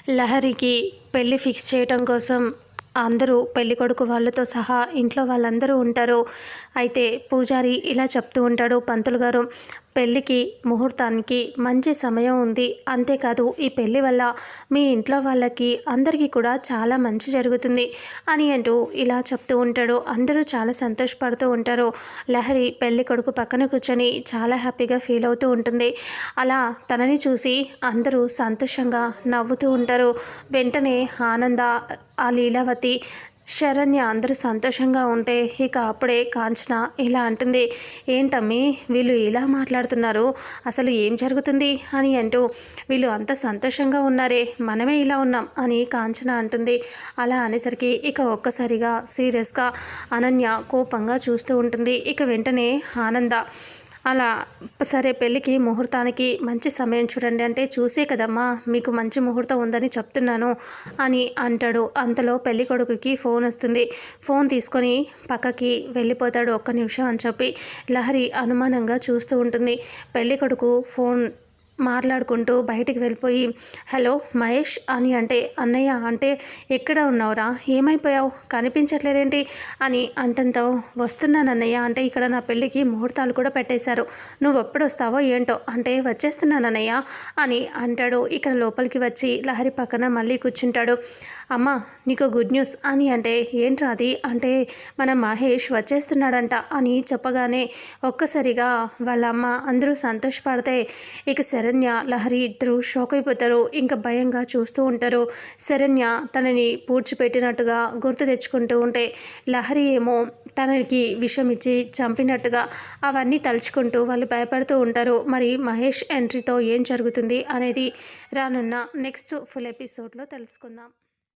లహరికి పెళ్ళి ఫిక్స్ చేయటం కోసం అందరూ పెళ్ళికొడుకు వాళ్ళతో సహా ఇంట్లో వాళ్ళందరూ ఉంటారు. అయితే పూజారి ఇలా చెప్తూ ఉంటాడు, పంతులు గారు పెళ్ళికి ముహూర్తానికి మంచి సమయం ఉంది, అంతేకాదు ఈ పెళ్ళి వల్ల మీ ఇంట్లో వాళ్ళకి అందరికీ కూడా చాలా మంచి జరుగుతుంది అని అంటూ ఇలా చెప్తూ ఉంటాడు. అందరూ చాలా సంతోషపడుతూ ఉంటారు. లహరి పెళ్ళి కొడుకు పక్కన కూర్చొని చాలా హ్యాపీగా ఫీల్ అవుతూ ఉంటుంది. అలా తనని చూసి అందరూ సంతోషంగా నవ్వుతూ ఉంటారు. వెంటనే ఆనంద, ఆ లీలావతి, శరణ్య అందరూ సంతోషంగా ఉంటే ఇక అప్పుడే కాంచన ఇలా అంటుంది, ఏంటమ్మి వీళ్ళు ఇలా మాట్లాడుతున్నారు, అసలు ఏం జరుగుతుంది అని అంటూ, వీళ్ళు అంత సంతోషంగా ఉన్నారే, మనమే ఇలా ఉన్నాం అని కాంచన అంటుంది. అలా అనేసరికి ఇక ఒక్కసారిగా సీరియస్గా అనన్య కోపంగా చూస్తూ ఉంటుంది. ఇక వెంటనే ఆనంద అలా సరే పెళ్ళికి ముహూర్తానికి మంచి సమయం చూడండి అంటే, చూసే కదమ్మా మీకు మంచి ముహూర్తం ఉందని చెప్తున్నాను అని అంటాడు. అంతలో పెళ్ళి కొడుకుకి ఫోన్ వస్తుంది. ఫోన్ తీసుకొని పక్కకి వెళ్ళిపోతాడు. ఒక్క నిమిషం అని చెప్పి లహరి అనుమానంగా చూస్తూ ఉంటుంది. పెళ్ళి కొడుకు ఫోన్ మాట్లాడుకుంటూ బయటికి వెళ్ళిపోయి, హలో మహేష్ అని అంటే, అన్నయ్య అంటే ఎక్కడ ఉన్నావురా, ఏమైపోయావు, కనిపించట్లేదేంటి అని అంటంతో, వస్తున్నానన్నయ్య అంటే ఇక్కడ నా పెళ్ళికి ముహూర్తాలు కూడా పెట్టేశారు, నువ్వు ఎప్పుడు వస్తావో ఏంటో అంటే వచ్చేస్తున్నానన్నయ్య అని అంటాడు. ఇక్కడ లోపలికి వచ్చి లహరి పక్కన మళ్ళీ కూర్చుంటాడు. అమ్మ నీకు గుడ్ న్యూస్ అని అంటే, ఏంట్రా అది అంటే, మన మహేష్ వచ్చేస్తున్నాడంట అని చెప్పగానే ఒక్కసారిగా వాళ్ళ అమ్మ అందరూ సంతోషపడితే ఇక శరణ్య లహరి ఇద్దరు షాక్ అయిపోతారు. ఇంకా భయంగా చూస్తూ ఉంటారు. శరణ్య తనని పూడ్చిపెట్టినట్టుగా గుర్తు తెచ్చుకుంటూ ఉంటే, లహరి ఏమో తనకి విషం ఇచ్చి చంపినట్టుగా అవన్నీ తలుచుకుంటూ వాళ్ళు భయపడుతూ ఉంటారు. మరి మహేష్ ఎంట్రీతో ఏం జరుగుతుంది అనేది రానున్న నెక్స్ట్ ఫుల్ ఎపిసోడ్లో తెలుసుకుందాం.